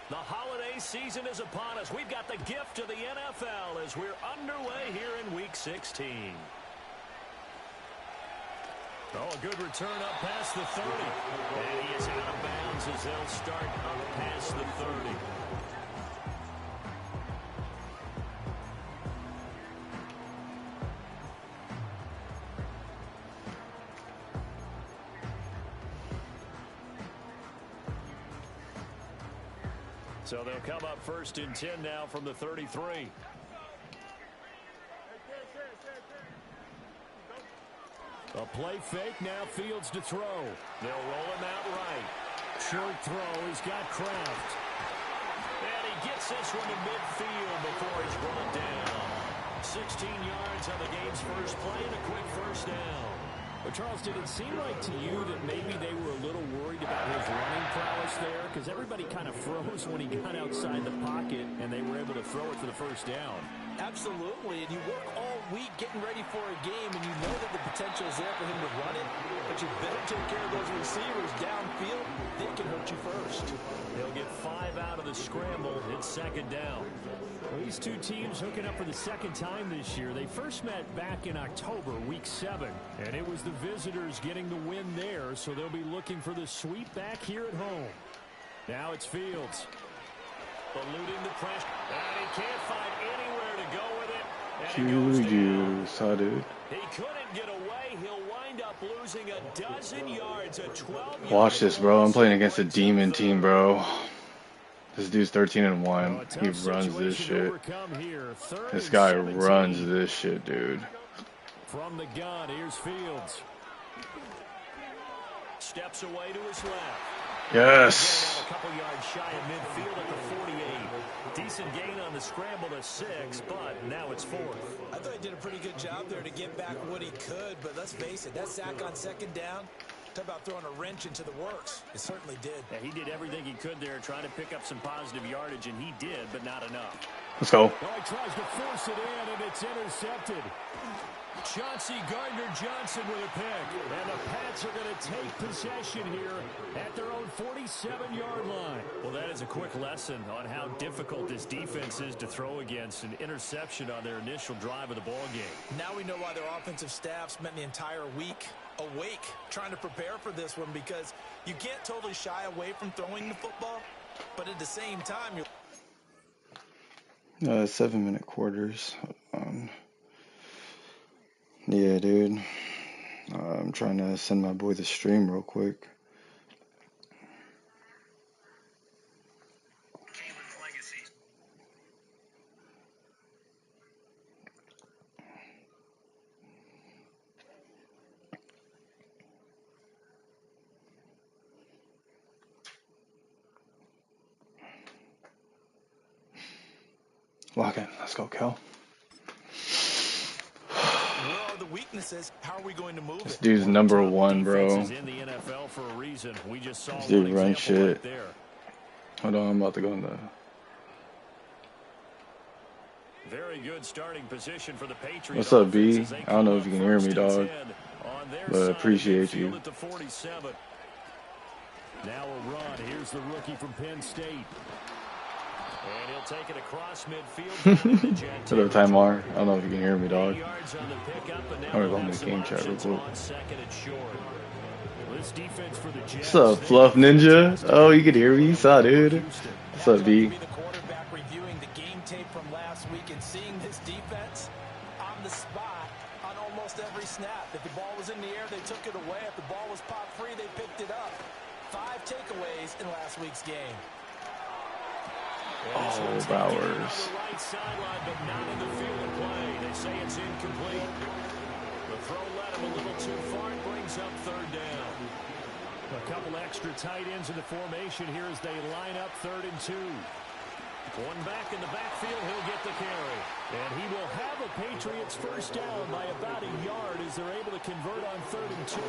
The holiday season is upon us. We've got the gift of the NFL as we're underway here in Week 16. Oh, a good return up past the 30. And he is out of bounds as they'll start up past the 30. So they'll come up first and 10 now from the 33. A play fake, now Fields to throw. They'll roll him out right. Short throw, he's got Kraft. And he gets this one to midfield before he's brought down. 16 yards on the game's first play and a quick first down. But Charles, did it seem like to you that maybe they were a little worried about his running prowess there? Because everybody kind of froze when he got outside the pocket and they were able to throw it for the first down. Absolutely, and you work all week getting ready for a game, and you know that the potential is there for him to run it, but you better take care of those receivers downfield. They can hurt you first. They'll get 5 out of the scramble. It's second down. Well, these two teams hooking up for the second time this year. They first met back in October, Week 7, and it was the visitors getting the win there, so they'll be looking for the sweep back here at home. Now it's Fields. Eluding the pressure. And he can't find anywhere to go with it. Juju, saw dude. He couldn't get away. He'll wind up losing a dozen yards, a 12. Watch this, bro. I'm playing against a demon team, bro. This dude's 13-1. He runs this shit. This guy runs this shit, dude. From the gun, here's Fields. Steps away to his left. Yes. A couple yards shy of midfield at the 48. Decent gain on the scramble to 6, but now it's 4th. I thought he did a pretty good job there to get back what he could, but let's face it, that sack on second down, talk about throwing a wrench into the works. It certainly did. Yeah, he did everything he could there, trying to pick up some positive yardage, and he did, but not enough. Let's go. Oh, he tries to force it in, and it's intercepted. Chauncey Gardner-Johnson with a pick. And the Pats are going to take possession here at their own 47-yard line. Well, that is a quick lesson on how difficult this defense is to throw against. An interception on their initial drive of the ball game. Now we know why their offensive staff spent the entire week awake trying to prepare for this one, because you can't totally shy away from throwing the football, but at the same time, you're 7-minute quarters. Yeah, dude. I'm trying to send my boy the stream real quick. Lock in. Let's go, Cal. the weaknesses. How are we going to move This it? dude's number one, bro. In the NFL for a reason. We just saw This dude runs shit. right there. Hold on, I'm about to go in the... Very good starting position for the Patriots. What's up, B? I don't know if you can hear me, dog, but I appreciate you. Now a run. Here's the rookie from Penn State. And he'll take it across midfield. What's up, Timar? I don't know if you can hear me, dog. I'm gonna go in the game chat real quick. What's up, Fluff Ninja? Oh, you could hear me? You saw, dude. What's up, B? The quarterback reviewing the game tape from last week and seeing this defense on the spot on almost every snap. If the ball was in the air, they took it away. If the ball was pop free, they picked it up. 5 takeaways in last week's game. Oh, Bowers. Right sideline, but not in the field of play. They say it's incomplete. The throw led him a little too far and brings up third down. A couple extra tight ends in the formation here as they line up 3rd and 2. One back in the backfield, he'll get the carry. And he will have a Patriots first down by about a yard as they're able to convert on 3rd and 2.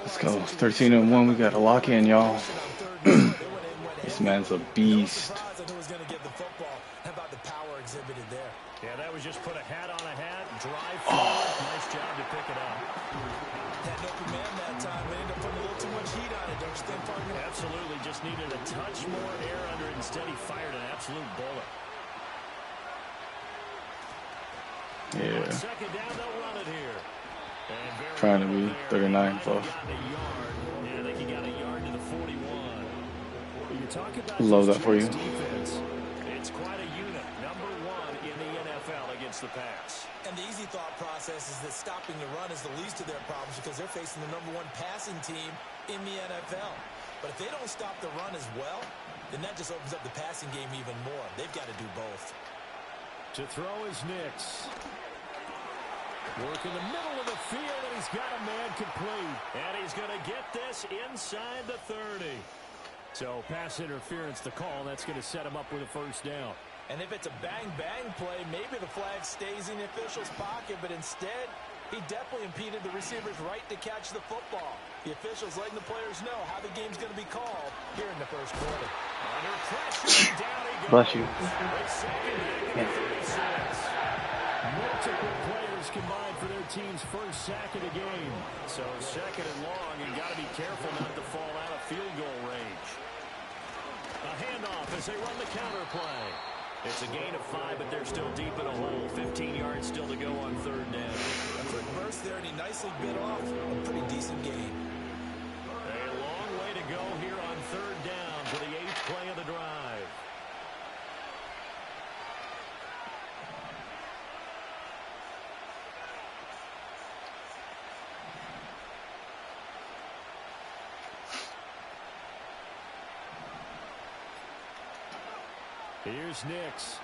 Let's go. 13-1. We got to lock in, y'all. This man's a beast. Yeah, that was just put a hat on a hat, drive forward. Nice job to pick it up. Had no command that time, but ended up putting a little too much heat on it, don't Don't you think, partner? Absolutely. Just needed a touch more air under it. Instead, he fired an absolute bullet. Yeah. On second down, they'll run it here. Trying to be 39 plus. Yeah, they got a yard to the 41. You talk about love that for you. Defense. It's quite a unit. Number 1 in the NFL against the pass. And the easy thought process is that stopping the run is the least of their problems because they're facing the number 1 passing team in the NFL. But if they don't stop the run as well, then that just opens up the passing game even more. They've got to do both. To throw is Nix. Work in the middle of the field, and he's got a man complete. And he's going to get this inside the 30. So pass interference the call. That's going to set him up with a first down. And if it's a bang-bang play, maybe the flag stays in the official's pocket, but instead, he definitely impeded the receiver's right to catch the football. The officials letting the players know how the game's going to be called here in the first quarter. Under pressure, down he goes. Bless you. Yeah. Multiple players combined for their team's first sack of the game. So second and long, you got to be careful not to fall out of field goal range. A handoff as they run the counter play. It's a gain of 5, but they're still deep in a hole. 15 yards still to go on third down. A quick burst there, and he nicely bit off a pretty decent gain. A long way to go here on third down for the 8th play of the drive. Here's Nix.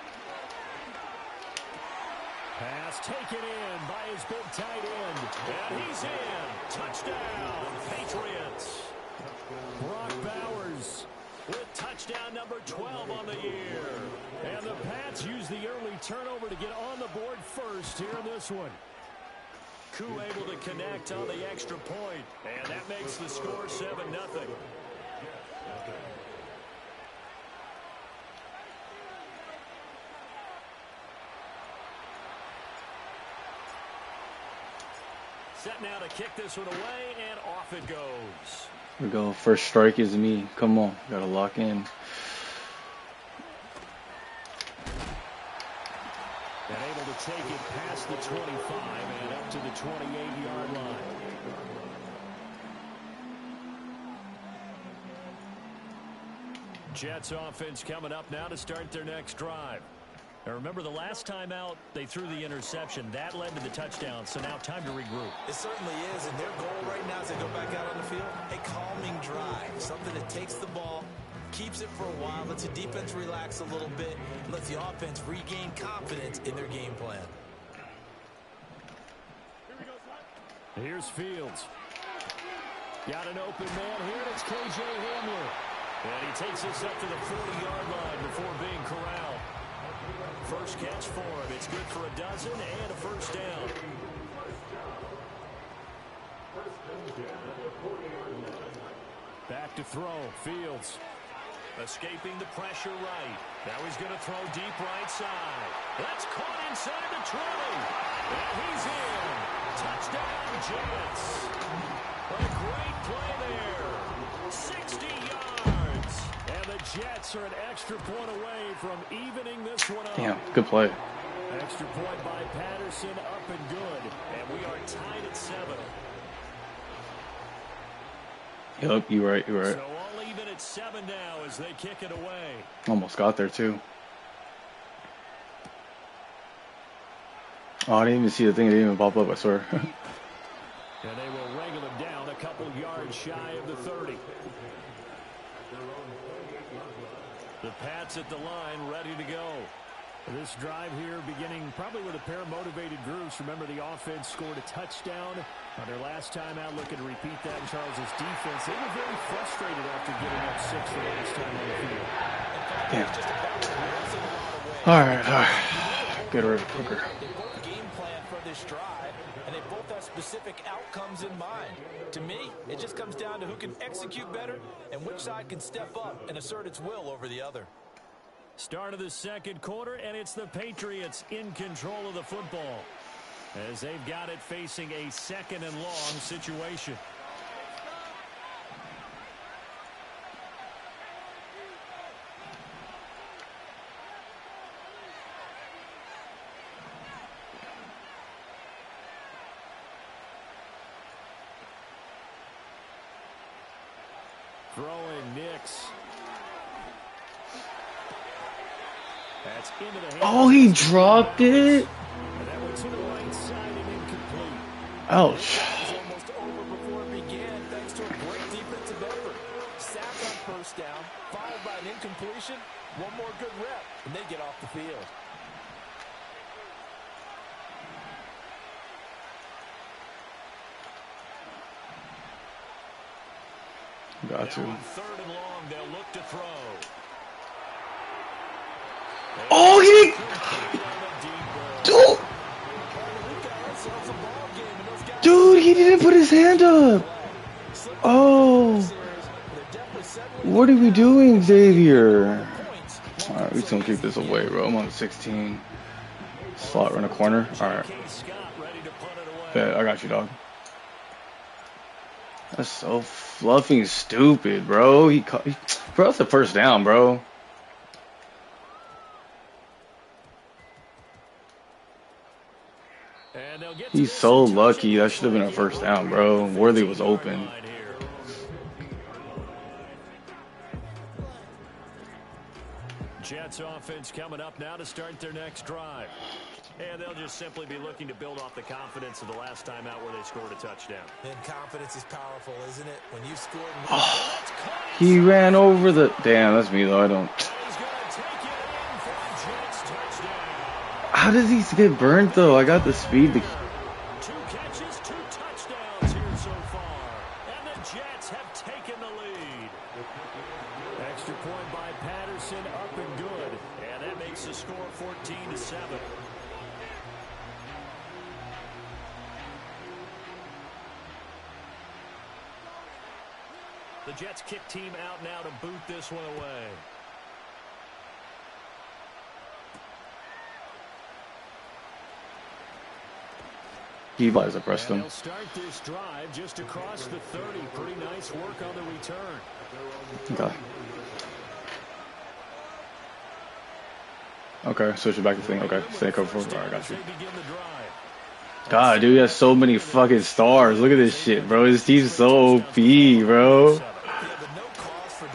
Pass taken in by his big tight end. And he's in. Touchdown, Patriots. Brock Bowers with touchdown number 12 on the year. And the Pats use the early turnover to get on the board first here in this one. Koo able to connect on the extra point. And that makes the score 7-0. Set now to kick this one away, and off it goes. Here we go. First strike is me. Come on. Gotta lock in. And able to take it past the 25 and up to the 28-yard line. Jets offense coming up now to start their next drive. Now remember, the last time out, they threw the interception. That led to the touchdown, so now time to regroup. It certainly is, and their goal right now as they go back out on the field, a calming drive, something that takes the ball, keeps it for a while, lets the defense relax a little bit, and lets the offense regain confidence in their game plan. Here's Fields. Got an open man here, and it's K.J. Hamler. And he takes this up to the 40-yard line before being corralled. First catch for him. It's good for a dozen and a first down. Back to throw. Fields escaping the pressure right. Now he's going to throw deep right side. That's caught inside the 20. And he's in. Touchdown, Jets. A great play there. 60 yards. And the Jets are an extra point away from evening this one up. Damn, good play. Extra point by Patterson, up and good. And we are tied at 7. Yep, you're right, you're right. So all even at 7 now as they kick it away. Almost got there, too. Oh, I didn't even see the thing. It didn't even pop up, I swear. And they will wrangle him down a couple yards shy of the 30. The Pats at the line, ready to go. This drive here beginning probably with a pair of motivated groups. Remember, the offense scored a touchdown on their last time out. Looking to repeat that in Charles's defense. They were very frustrated after giving up 6 the last time on the field. Damn. All right. Get rid of it quicker. They both game plan for this drive, and they both have specific outcomes in mind. To me, it just comes down to who can execute better and which side can step up and assert its will over the other. Start of the second quarter, and it's the Patriots in control of the football as they've got it facing a second and long situation. Throwing Nix. That's into the Oh, he dropped it. And that went to the right side and incomplete. Ouch. It was almost over before it began, thanks to a great defensive effort. Sack on first down, followed by an incompletion. One more good rep, and they get off the field. Got to. Third and long, they'll look to throw. Oh, he... Dude, he didn't put his hand up. Oh. What are we doing, Xavier? All right, we just gonna keep this away, bro. I'm on 16. Slot run a corner. All right. Bet, I got you, dog. That's so fluffy and stupid, bro. Bro, that's a first down, bro. He's so lucky. That should have been a first down, bro. Worthy was open. Jets offense coming up now to start their next drive. And they'll just simply be looking to build off the confidence of the last time out where they scored a touchdown. And confidence is powerful, isn't it? When you've scored. Oh, he ran over the... Damn, that's me, though. I don't... How does he get burnt, though? I got the speed to... 2 catches, 2 touchdowns here so far. And the Jets have taken the lead. Extra point by Patterson, up and good. And that makes the score 14-7. The Jets kick team out now to boot this one away. He buys a Preston. They'll start this drive just across the 30. Pretty nice work on the return. Okay. Okay, switch it back to thing. Okay, stay cover for. Alright, I got you. God, dude, he has so many fucking stars. Look at this shit, bro. His team's so OP, bro.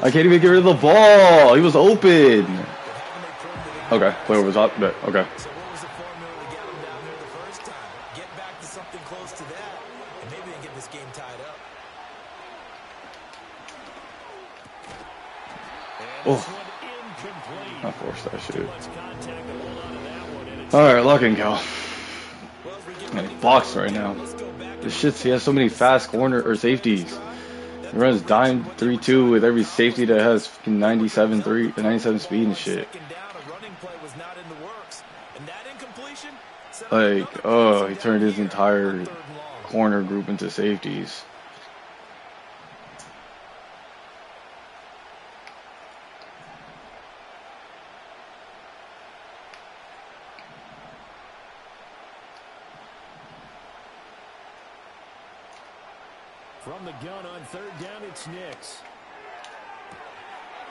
I can't even get rid of the ball. He was open. Okay, player was up, but okay. So what was the formula to get them down there the first time? Get back to something close to that, and maybe they get this game tied up. Oh. I forced that shit. Alright, lock and go. I'm boxed right now. This shit's, he has so many fast corner or safeties. He runs dime 3-2 with every safety that has 97 speed and shit. Like, oh, he turned his entire corner group into safeties. From the gun on third down, it's Nix.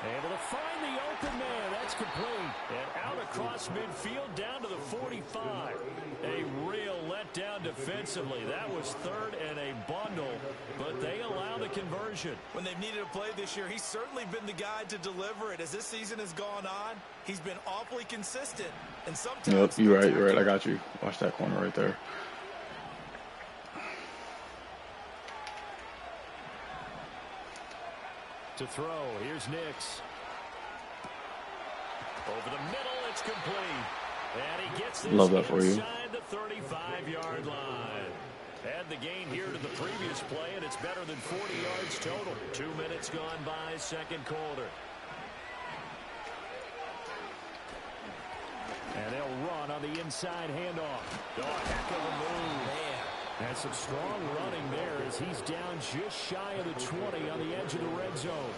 Able to find the open man. That's complete. And out across midfield down to the 45. A real letdown defensively. That was third and a bundle, but they allow the conversion. When they've needed a play this year, he's certainly been the guy to deliver it. As this season has gone on, he's been awfully consistent. And sometimes... Yep, you're right. I got you. Watch that corner right there. To throw, here's Nix. Over the middle, it's complete. And he gets this love that for you. Inside the 35-yard line. Add the gain here to the previous play, and it's better than 40 yards total. 2 minutes gone by, second quarter. And they'll run on the inside handoff. Oh, heck of a move. Man. And some strong running there as he's down just shy of the 20 on the edge of the red zone.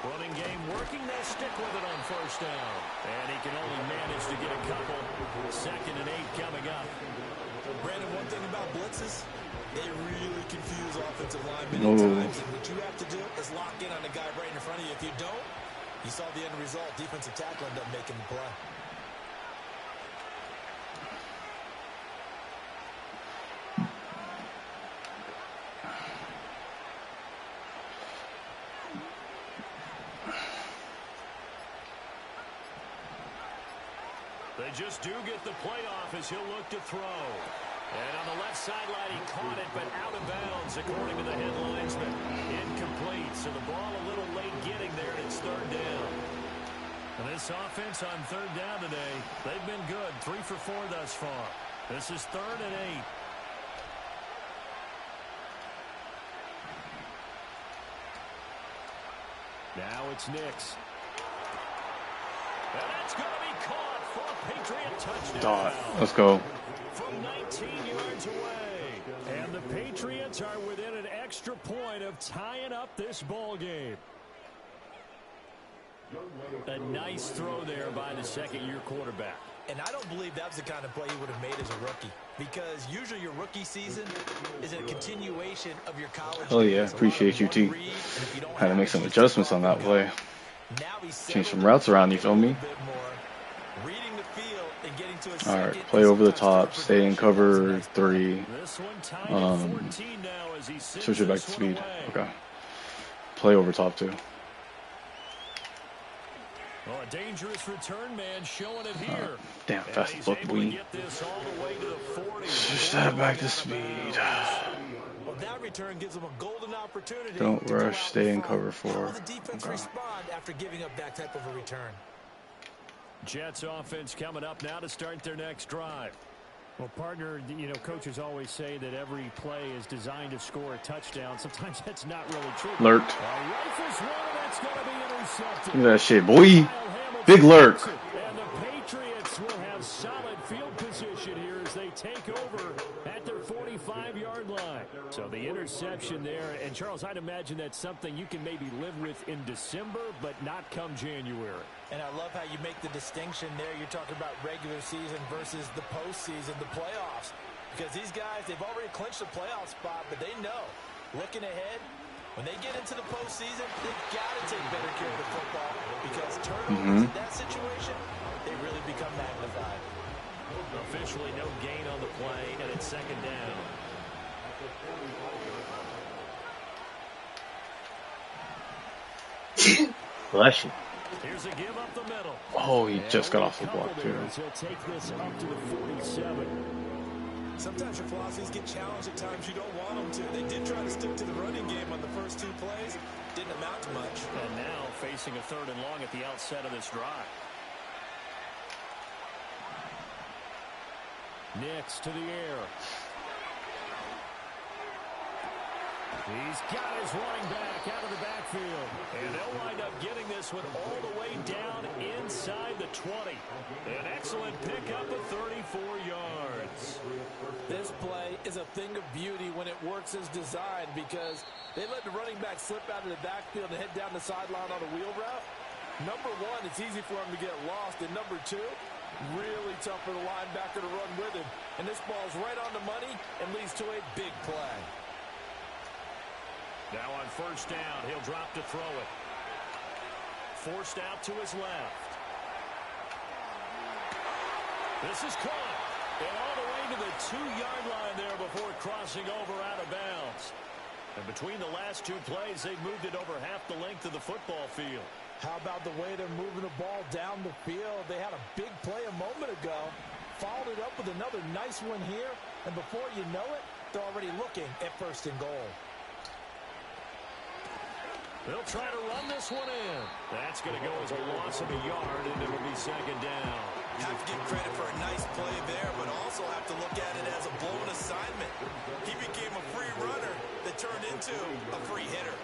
Running game working. They'll stick with it on first down. And he can only manage to get a couple. 2nd and 8 coming up. Brandon, one thing about blitzes, they really confuse offensive linemen at times. And what you have to do is lock in on the guy right in front of you. If you don't, you saw the end result. Defensive tackle ended up making the play. They just do get the playoff as he'll look to throw. And on the left sideline, he caught it, but out of bounds, according to the headlinesman. Incomplete, so the ball a little late getting there, and it's third down. And this offense on third down today, they've been good. 3 for 4 thus far. This is 3rd and 8. Now it's Nix. And that's going to be caught for a Patriot touchdown. Let's go. From 19 yards away. And the Patriots are within an extra point of tying up this ball game. A nice throw there by the second-year quarterback. And I don't believe that was the kind of play he would have made as a rookie. Because usually your rookie season is a continuation of your college. Oh, yeah. Appreciate you, T. Had to make some adjustments on that play. Change some routes around, you feel me? All right, play over the top, stay in cover 3. Switch it back to speed. Okay. Play over top 2. Well, a dangerous return man showing it here. Damn, fast book, boy. Switch that back to speed. Well, that return gives them a golden opportunity. Don't rush, stay in cover 4. How will the defense respond after giving up that type of a return? Jets offense coming up now to start their next drive. Well, partner, you know, coaches always say that every play is designed to score a touchdown. Sometimes that's not really true. Lurk. That's going to be intercepted. Look at that shit, boy. Big lurk. And the Patriots will have solid field position here as they take over at their 45-yard line. So the interception there. And, Charles, I'd imagine that's something you can maybe live with in December, but not come January. And I love how you make the distinction there. You're talking about regular season versus the postseason, the playoffs. Because these guys, they've already clinched the playoff spot, but they know, looking ahead, when they get into the postseason, they've got to take better care of the football because turnovers in that situation, they really become magnified. Officially no gain on the play, and it's second down. Bless you. Here's a give up the middle. Oh, he just got off the block, too. He'll take this up to the 47. Sometimes your philosophies get challenged at times you don't want them to. They did try to stick to the running game on the first 2 plays. Didn't amount to much. And now facing a 3rd and long at the outset of this drive. Nix to the air. He's got his running back out of the backfield. And they'll wind up getting this one all the way down inside the 20. An excellent pickup of 34 yards. This play is a thing of beauty when it works as designed because they let the running back slip out of the backfield and head down the sideline on a wheel route. Number 1, it's easy for him to get lost. And number 2, really tough for the linebacker to run with him. And this ball's right on the money and leads to a big play. Now on first down, he'll drop to throw it. Forced out to his left. This is caught. And all the way to the 2-yard line there before crossing over out of bounds. And between the last 2 plays, they've moved it over half the length of the football field. How about the way they're moving the ball down the field? They had a big play a moment ago. Followed it up with another nice one here. And before you know it, they're already looking at 1st and goal. They'll try to run this one in. That's going to go as a loss of a yard, and it'll be second down. Have to give credit for a nice play there, but also have to look at it as a blown assignment. He became a free runner that turned into a free hitter.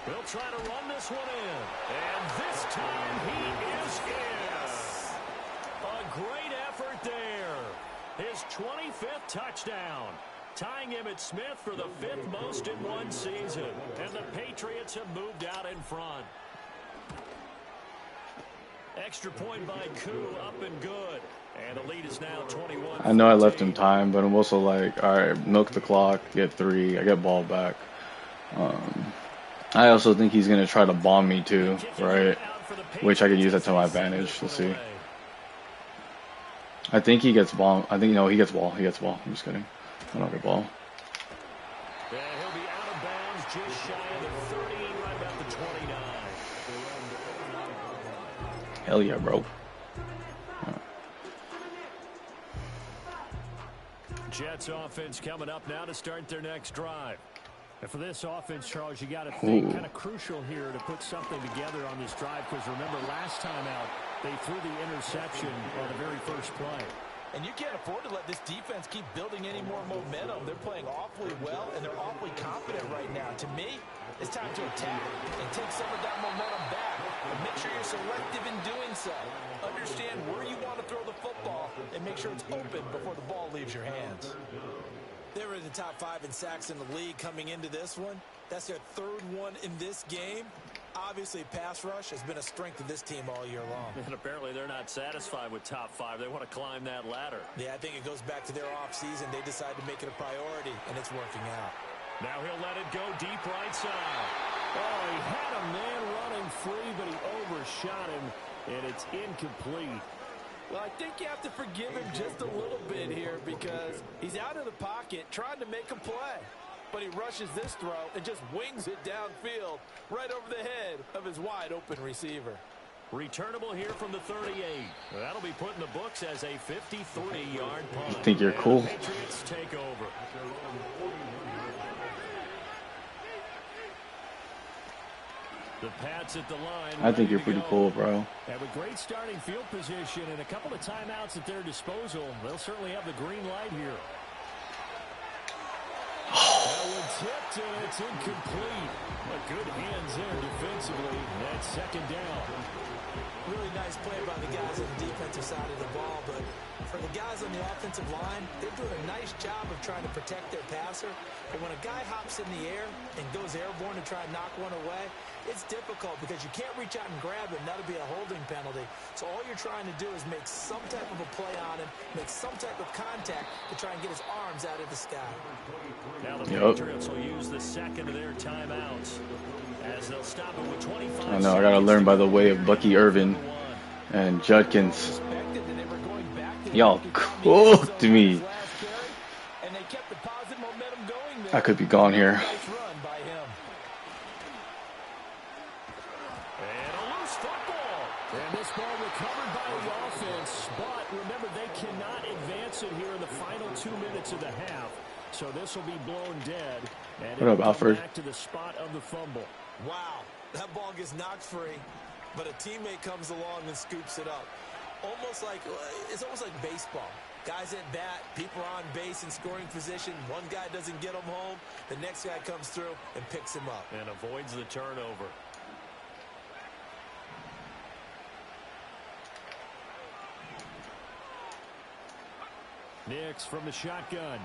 They'll try to run this one in. And this time he is in. Yes. A great effort there. His 25th touchdown. Tying Emmitt Smith for the 5th most in one season. And the Patriots have moved out in front. Extra point by Koo, up and good. And the lead is now 21. I know I left him time, but I'm also like, all right, milk the clock, get 3, I get ball back. I also think he's going to try to bomb me too, right? Which I could use that to my advantage. Let's see. I think he gets ball. I think, no, he gets ball. He gets ball. I'm just kidding. I don't get ball. Yeah, he'll be out of bounds just shy of the 30, right about the 29. Hell yeah, bro. Jets offense coming up now to start their next drive. And for this offense, Charles, you got to think kind of crucial here to put something together on this drive, because remember last time out they threw the interception on the very first play. And you can't afford to let this defense keep building any more momentum. They're playing awfully well, and they're awfully confident right now. To me, it's time to attack and take some of that momentum back. And make sure you're selective in doing so. Understand where you want to throw the football and make sure it's open before the ball leaves your hands. They were in the top 5 in sacks in the league coming into this one. That's their 3rd one in this game. Obviously, pass rush has been a strength of this team all year long. And apparently they're not satisfied with top 5. They want to climb that ladder. Yeah, I think it goes back to their offseason. They decided to make it a priority, and it's working out. Now he'll let it go deep right side. Oh, he had a man running free, but he overshot him, and it's incomplete. Well, I think you have to forgive him just a little bit here because he's out of the pocket trying to make a play. But he rushes this throw and just wings it downfield right over the head of his wide-open receiver. Returnable here from the 38. That'll be put in the books as a 53-yard punt. I think you're cool. The Patriots take over. The Pats at the line. I think you're pretty cool, bro. Have a great starting field position and a couple of timeouts at their disposal. They'll certainly have the green light here. That one tipped, and it's incomplete. But good hands there defensively. That's 2nd down. Really nice play by the guys on the defensive side of the ball, but for the guys on the offensive line, they're doing a nice job of trying to protect their passer. But when a guy hops in the air and goes airborne to try and knock one away, it's difficult because you can't reach out and grab him. That'll be a holding penalty. So all you're trying to do is make some type of a play on him, make some type of contact to try and get his arms out of the sky. Now the Patriots will use the second of their timeouts as they'll stop it with 25. I know, I gotta learn by the way of Bucky Irvin and Judkins. Y'all cooked me. I could be gone here. And this ball recovered by the offense, but remember they cannot advance it here in the final 2 minutes of the half. So this will be blown dead. And what up, Alfred? Back to the spot of the fumble. Wow, that ball gets knocked free, but a teammate comes along and scoops it up. It's almost like baseball. Guys at bat, people are on base in scoring position. One guy doesn't get him home. The next guy comes through and picks him up. And avoids the turnover. Nix from the shotgun.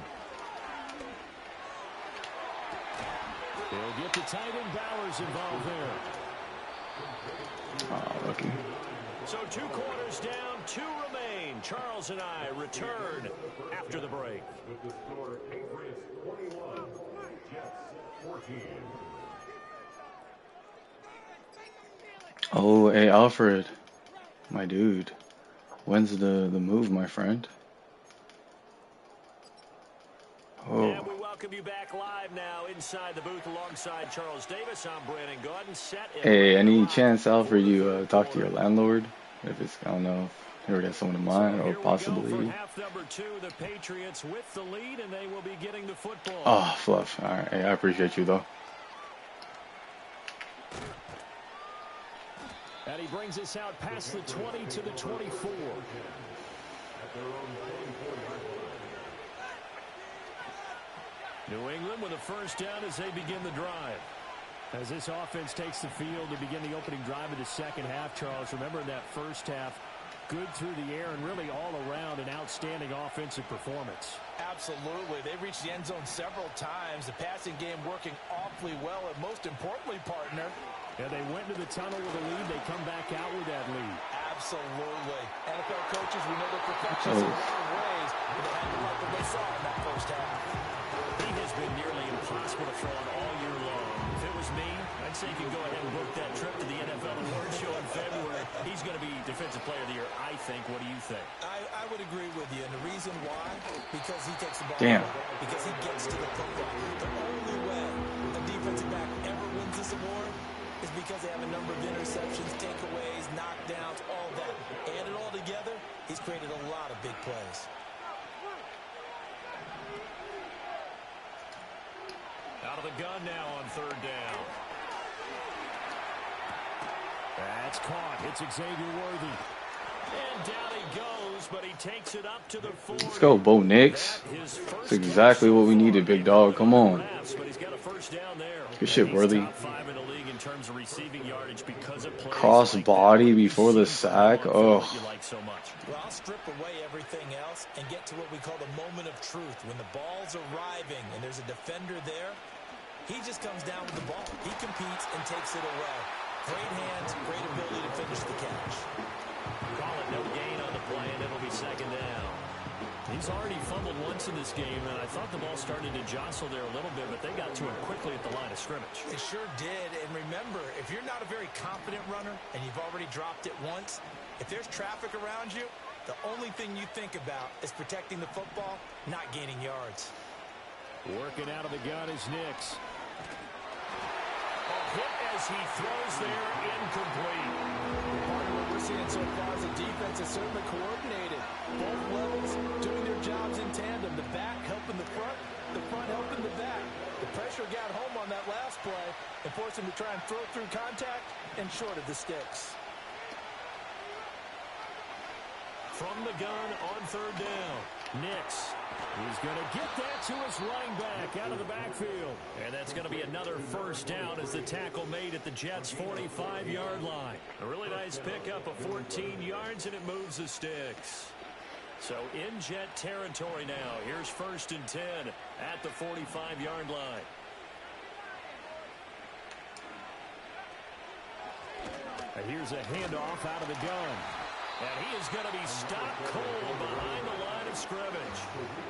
He'll get the tight end Bowers involved there. Oh, lucky. So 2 quarters down, 2 remain. Charles and I return after the break. Oh, hey, Alfred. My dude. When's the move, my friend? Oh. And we welcome you back live now inside the booth alongside Charles Davis. I'm Brandon Gaudin. Hey, any chance, Alfred, you talk to your landlord? If it's, I don't know, you already have someone in mind, or possibly. Half number 2, the Patriots with the lead, and they will be getting the football. Oh, fluff. All right, hey, I appreciate you, though. And he brings us out past the 20 to the 24. New England with a first down as they begin the drive. As this offense takes the field to begin the opening drive of the second half, Charles, remember in that first half, good through the air and really all around an outstanding offensive performance. Absolutely. They reached the end zone several times. The passing game working awfully well, and most importantly, partner. Yeah, they went to the tunnel with a lead. They come back out with that lead. Absolutely. NFL coaches, we know they're perfectionists in a lot of ways, but they had to like what they saw in that first half. He has been nearly impossible to throw on all year long. If it was me, I'd say you can go ahead and book that trip to the NFL Awards show in February. He's going to be Defensive Player of the Year, I think. What do you think? I would agree with you, and the reason why, because he takes the ball. Damn. Because he gets to the football. The only way a defensive back ever wins this award is because they have a number of interceptions, takeaways, knockdowns, all that. Add it all together, he's created a lot of big plays. Out of the gun now on third down. That's caught. It's Xavier Worthy. And down he goes, but he takes it up to the 40. Let's go, Bo Nix. That's exactly what we needed, big dog. Come on. Good shit, Worthy. Cross body before the sack. Oh. Well, I'll strip away everything else and get to what we call the moment of truth. When the ball's arriving and there's a defender there, he just comes down with the ball. He competes and takes it away. Great hands, great ability to finish the catch. Call it no gain on the play, and it'll be second down. He's already fumbled once in this game, and I thought the ball started to jostle there a little bit, but they got to him quickly at the line of scrimmage. It sure did, and remember, if you're not a very confident runner and you've already dropped it once, if there's traffic around you, the only thing you think about is protecting the football, not gaining yards. Working out of the gun is Nix. A hit as he throws there, incomplete. Part of what we're seeing so far is the defense is certainly coordinated. Both levels doing their jobs in tandem. The back helping the front helping the back. The pressure got home on that last play and forced him to try and throw through contact and short of the sticks. From the gun on third down, Nix. He's going to get that to his running back out of the backfield. And that's going to be another first down as the tackle made at the Jets' 45-yard line. A really nice pickup of 14 yards, and it moves the sticks. So in Jet territory now. Here's 1st and 10 at the 45-yard line. And here's a handoff out of the gun. And he is going to be stopped cold behind the line of scrimmage.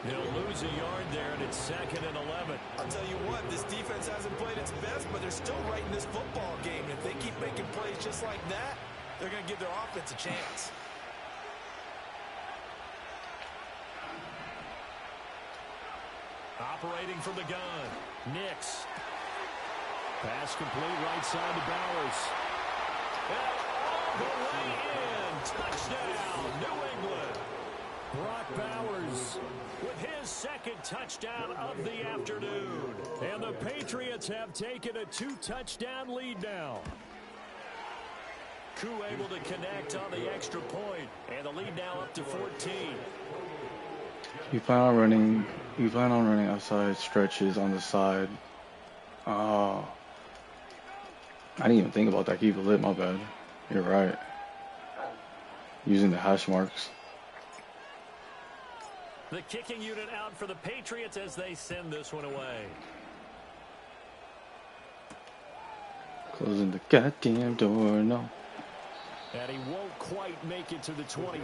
He'll lose a yard there, and it's 2nd and 11. I'll tell you what, this defense hasn't played its best, but they're still right in this football game. And if they keep making plays just like that, they're going to give their offense a chance. Operating from the gun, Nix. Pass complete right side to Bowers. And all the way in. Touchdown, New England. Brock Bowers with his 2nd touchdown of the afternoon. And the Patriots have taken a 2-touchdown lead now. Koo able to connect on the extra point. And the lead now up to 14. You plan on running outside stretches on the side. Oh. I didn't even think about that. Keep it lit, my bad. You're right. Using the hash marks. The kicking unit out for the Patriots as they send this one away. Closing the goddamn door, no. And he won't quite make it to the 25.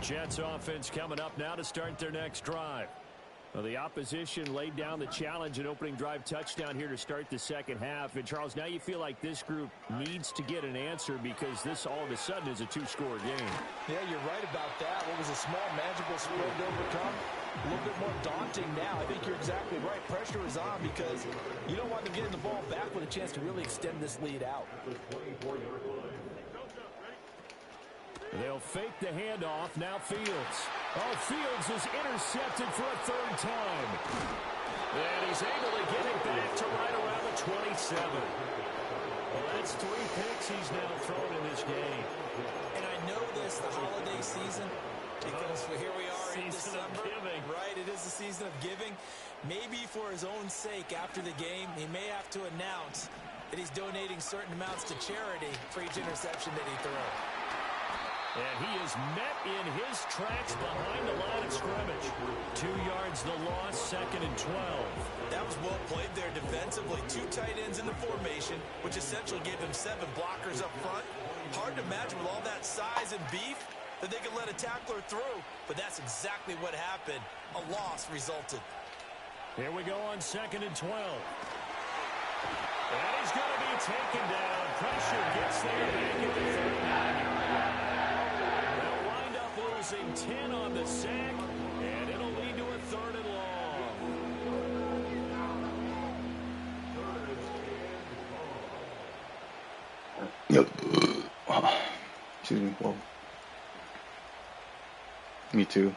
Jets offense coming up now to start their next drive. Well, the opposition laid down the challenge and opening drive touchdown here to start the second half. And, Charles, now you feel like this group needs to get an answer because this all of a sudden is a 2-score game. Yeah, you're right about that. What was a small, manageable spread to overcome? A little bit more daunting now. I think you're exactly right. Pressure is on because you don't want them getting the ball back with a chance to really extend this lead out. They'll fake the handoff. Now Fields. Oh, Fields is intercepted for a 3rd time. And he's able to get it back to right around the 27. Well, that's 3 picks he's now thrown in this game. And I know this, the holiday season, because here we are in December. Right, it is the season of giving. Maybe for his own sake after the game, he may have to announce that he's donating certain amounts to charity for each interception that he throws. And he is met in his tracks behind the line of scrimmage. 2 yards the loss, 2nd and 12. That was well played there defensively. 2 tight ends in the formation, which essentially gave them 7 blockers up front. Hard to imagine with all that size and beef that they could let a tackler through, but that's exactly what happened. A loss resulted. Here we go on 2nd and 12. And he's going to be taken down. Pressure gets there back at the 39. They'll wind up losing 10 on the sack, and it'll lead to a 3rd and long. Yep. Excuse me. Whoa. Me too.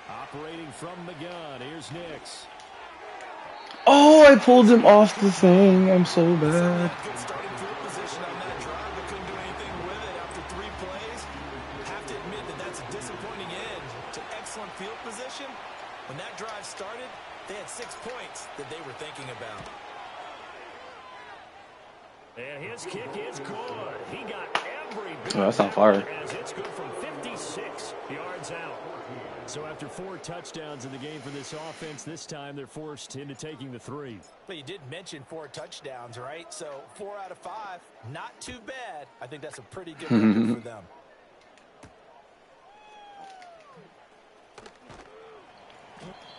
Operating from the gun, here's Nix. Oh, I pulled him off the thing. I'm so bad. Good starting field position on that drive, but couldn't do anything with it after 3 plays. Have to admit that that's a disappointing end to excellent field position. When that drive started, they had 6 points that they were thinking about. And his kick is good. He got every bit. Oh, that's not fire. As it's good from 56 yards out. So after 4 touchdowns in the game for this offense, this time they're forced into taking the 3. But you did mention 4 touchdowns, right? So 4 out of 5, not too bad. I think that's a pretty good record for them.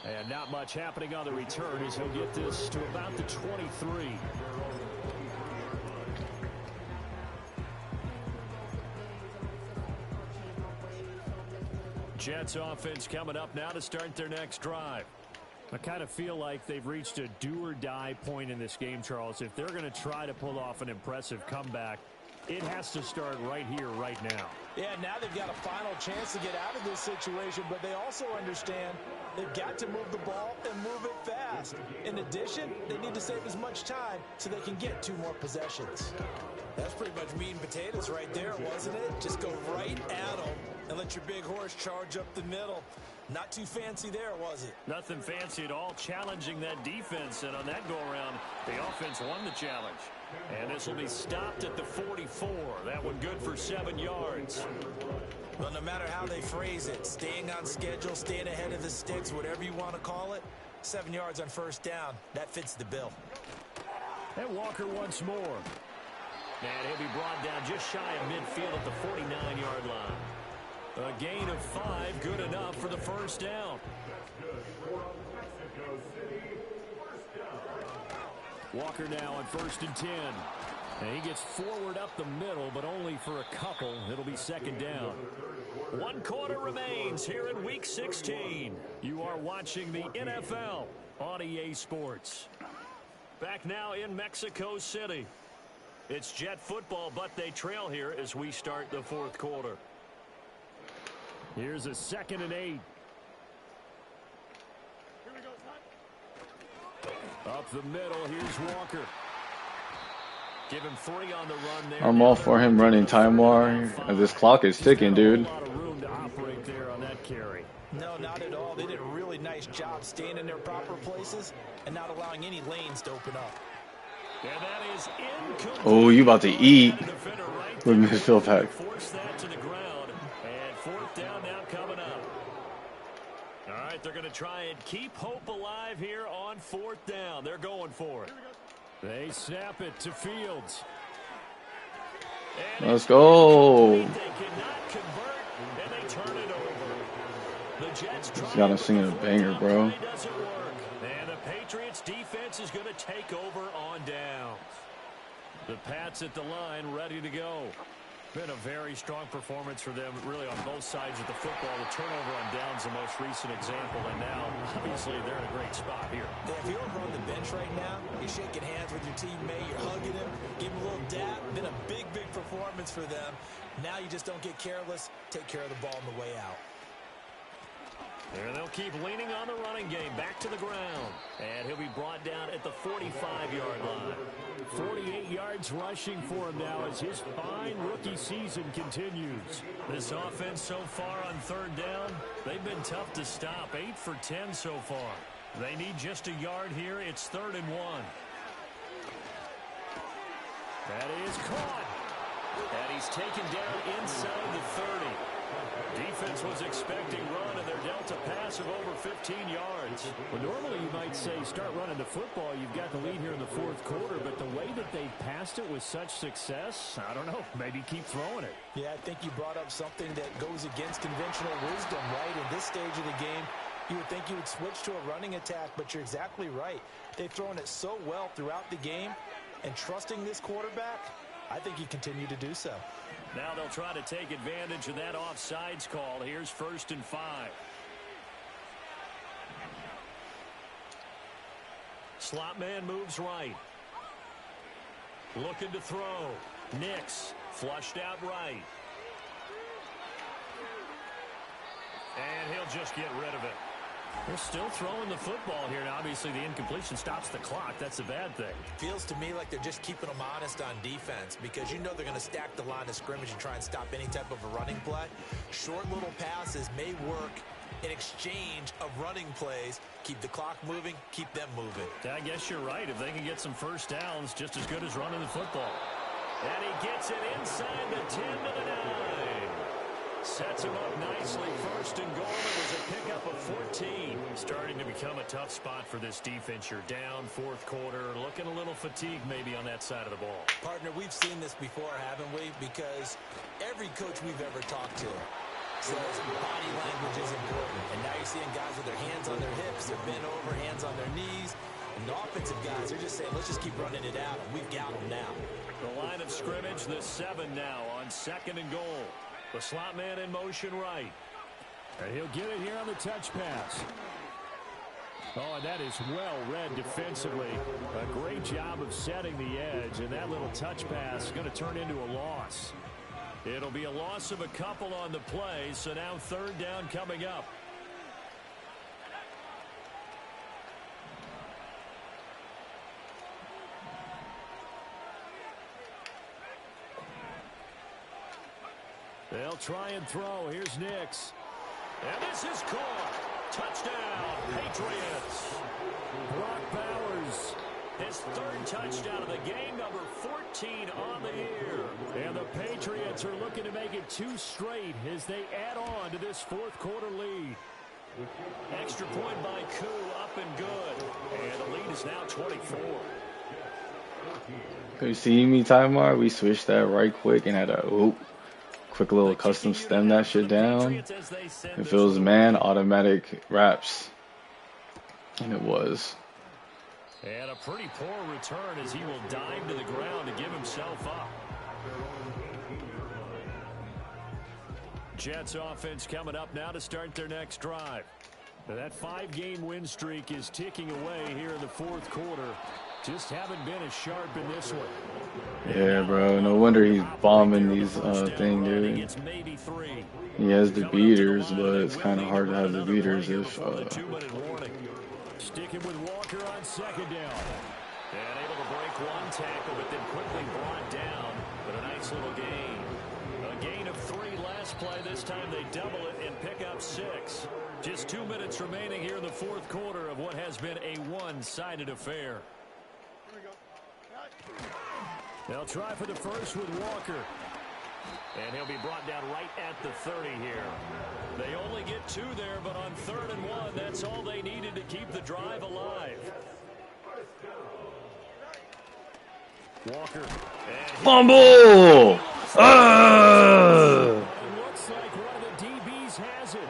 And not much happening on the return as he'll get this to about the 23. Jets offense coming up now to start their next drive. I kind of feel like they've reached a do-or-die point in this game, Charles. If they're going to try to pull off an impressive comeback, it has to start right here, right now. Yeah, now they've got a final chance to get out of this situation, but they also understand they've got to move the ball and move it fast. In addition, they need to save as much time so they can get 2 more possessions. That's pretty much meat and potatoes right there, wasn't it? Just go right at them and let your big horse charge up the middle. Not too fancy there, was it? Nothing fancy at all, challenging that defense, and on that go-around, the offense won the challenge. And this will be stopped at the 44. That one good for 7 yards. Well, no matter how they phrase it, staying on schedule, staying ahead of the sticks, whatever you want to call it, 7 yards on first down, that fits the bill. And Walker once more. And he'll be brought down just shy of midfield at the 49-yard line. A gain of 5, good enough for the first down. Walker now on 1st and 10. And he gets forward up the middle, but only for a couple. It'll be 2nd down. 1 quarter remains here in Week 16. You are watching the NFL on EA Sports. Back now in Mexico City. It's Jet football, but they trail here as we start the 4th quarter. Here's a 2nd and 8. Up the middle, here's Walker. Give him 3 on the run there. I'm all for him running time war. This clock is ticking, dude. A lot of room to operate there on that carry. No, not at all. They did a really nice job staying in their proper places and not allowing any lanes to open up. And that is incomplete. Oh, you about to eat with midfield pack. Force that to the ground. And 4th down now coming up. All right, they're going to try and keep hope alive here on 4th down. They're going for it. They snap it to Fields. Let's go. They cannot convert, and they turn it over. The Jets Just gotta sing a banger, bro. doesn't work. And the Patriots defense is going to take over on downs. The Pats at the line ready to go. Been a very strong performance for them, really, on both sides of the football. The turnover on downs, the most recent example, and now, obviously, they're in a great spot here. Yeah, if you're over on the bench right now, you're shaking hands with your teammate, you're hugging him, give him a little dap. Been a big, big performance for them. Now you just don't get careless. Take care of the ball on the way out. And they'll keep leaning on the running game. Back to the ground. And he'll be brought down at the 45-yard line. 48 yards rushing for him now as his fine rookie season continues. This offense so far on 3rd down, they've been tough to stop. 8 for 10 so far. They need just a yard here. It's 3rd and 1. That is caught. And he's taken down inside the 30. Defense was expecting run, and they're dealt a pass of over 15 yards. Well, normally you might say start running the football. You've got the lead here in the 4th quarter, but the way that they passed it with such success, I don't know, maybe keep throwing it. Yeah, I think you brought up something that goes against conventional wisdom, right? In this stage of the game, you would think you would switch to a running attack, but you're exactly right. They've thrown it so well throughout the game, and trusting this quarterback, I think you continue to do so. Now they'll try to take advantage of that offsides call. Here's 1st and 5. slot man moves right. Looking to throw. Nix flushed out right. And he'll just get rid of it. They're still throwing the football here. Now, obviously, the incompletion stops the clock. That's a bad thing. Feels to me like they're just keeping them honest on defense because you know they're going to stack the line of scrimmage and try and stop any type of a running play. Short little passes may work in exchange of running plays. Keep the clock moving, keep them moving. I guess you're right. If they can get some first downs, just as good as running the football. And he gets it inside the 10 to the 9. Sets him up nicely. First and goal. It was a pickup of 14. Starting to become a tough spot for this defense. You're down fourth quarter. Looking a little fatigued maybe on that side of the ball. Partner, we've seen this before, haven't we? Because every coach we've ever talked to says body language is important. And now you're seeing guys with their hands on their hips, they're bent over, hands on their knees. And the offensive guys, they're just saying, let's just keep running it out. And we've got them now. The line of scrimmage, the 7 now on second and goal. The slot man in motion right. And he'll get it here on the touch pass. Oh, and that is well read defensively. A great job of setting the edge. And that little touch pass is going to turn into a loss. It'll be a loss of a couple on the play. So now third down coming up. They'll try and throw. Here's Nix. And this is caught. Touchdown, Patriots. Brock Bowers, his third touchdown of the game, number 14 on the year. And the Patriots are looking to make it 2 straight as they add on to this fourth quarter lead. Extra point by Koo, up and good. And the lead is now 24. You see me, Tymar? We switched that right quick and had a quick little custom stem that shit down. If it was man, automatic wraps. And it was. And a pretty poor return as he will dive to the ground to give himself up. Jets offense coming up now to start their next drive. Now that 5-game win streak is ticking away here in the fourth quarter. Just haven't been as sharp in this one. Yeah, bro. No wonder he's bombing these thing, dude. He has the beaters, but it's kind of hard to have the beaters if. Sticking with Walker on second down. And able to break one tackle, but then quickly brought down. But a nice little gain. A gain of 3 last play. This time they double it and pick up 6. Just 2 minutes remaining here in the fourth quarter of what has been a one-sided affair. They'll try for the first with Walker. And he'll be brought down right at the 30 here. They only get 2 there, but on 3rd and 1, that's all they needed to keep the drive alive. Walker. Fumble! Looks like one of the DBs has it.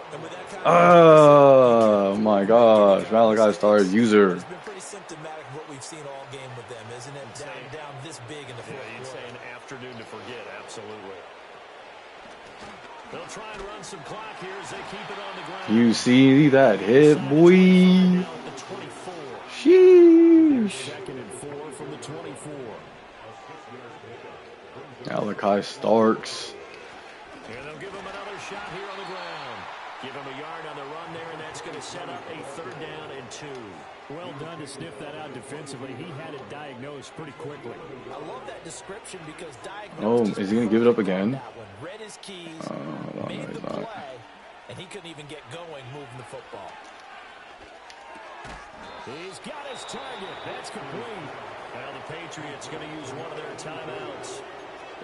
Oh my gosh, Malachi started user. It's been pretty symptomatic of what we've seen all game with them, isn't it? Down this big in the fourth quarter. You'd say an afternoon to forget, absolutely. They'll try and run some clock here as they keep it on the ground. You see that hit, boy? Sheesh. 2nd and 4 from the 24. Malachi Starks. And they'll give him another shot here on the ground. Give him a yard on the run there, and that's going to set up a 3rd down and 2. Well done to sniff that out defensively. He had it diagnosed pretty quickly. I love that description because Oh, is he going to give it up again? Read his keys, No, made he's the not. play, and he couldn't even get going moving the football. He's got his target. That's complete. Now the Patriots going to use one of their timeouts.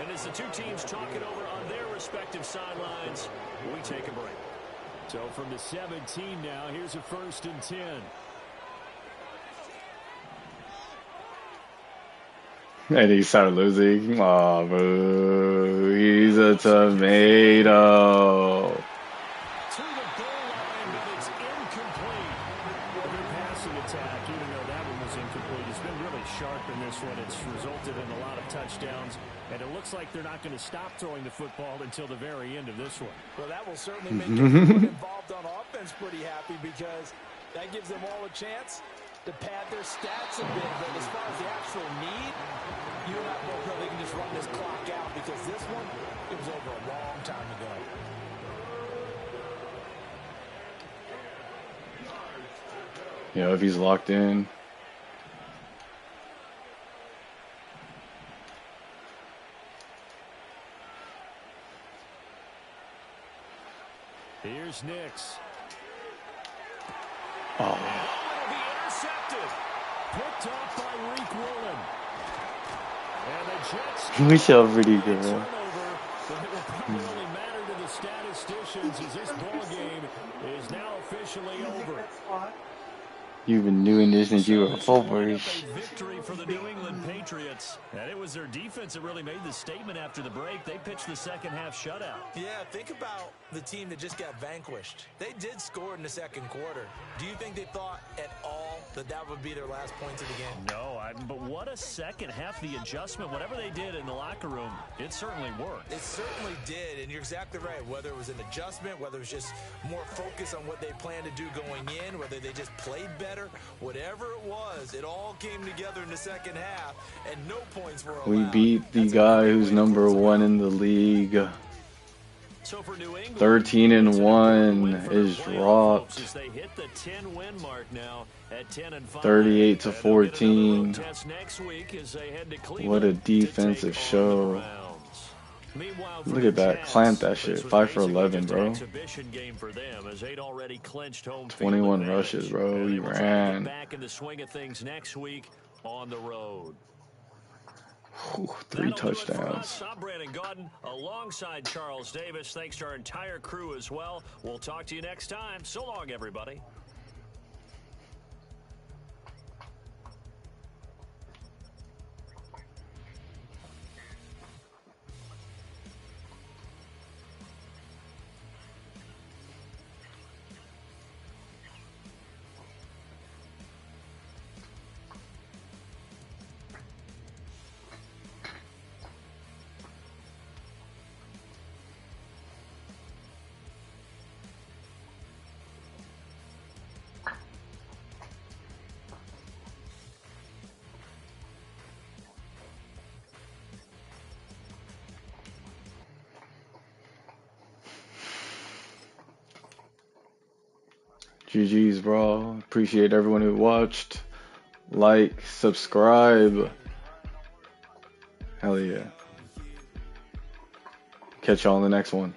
And as the two teams talk it over on their respective sidelines, we take a break. So from the 17 now, here's a 1st and 10. And he started losing. Aw, boo. He's a tomato. To the goal line, but it's incomplete. Their passing attack, even though that one was incomplete, has been really sharp in this one. It's resulted in a lot of touchdowns, and it looks like they're not going to stop throwing the football until the very end of this one. Well, that will certainly make everyone involved on offense pretty happy because that gives them all a chance to pad their stats a bit, but as far as the actual need, you and I both know they can just run this clock out because this one, it was over a long time ago. You know, if he's locked in. Here's Nix. Oh. It'll be intercepted. Picked off by Reek Woolen. And the Jets. We shall pretty good. Turnover, but it will probably matter to the statisticians as this ball game is now officially over. You've been doing this since you were a A victory for the New England Patriots. And it was their defense that really made the statement after the break. They pitched the second half shutout. Yeah, think about the team that just got vanquished. They did score in the second quarter. Do you think they thought at all that that would be their last points of the game? No, but what a second half. The adjustment, whatever they did in the locker room, it certainly worked. It certainly did, and you're exactly right. Whether it was an adjustment, whether it was just more focus on what they planned to do going in, whether they just played better, whatever it was, it all came together in the second half, and no points were allowed. We beat the guy who's number 1 in the league. So for New England, 13-1 is dropped. 38-14. What a defensive show. Look at that. Clamp that shit. 5 for 11, bro. 21 rushes, bro. He ran. Back in the swing of things next week on the road. 3 touchdowns. I'm Brandon Gaudin alongside Charles Davis. Thanks to our entire crew as well. We'll talk to you next time. So long, everybody. GG's, bro. Appreciate everyone who watched. Like, subscribe. Hell yeah. Catch y'all on the next one.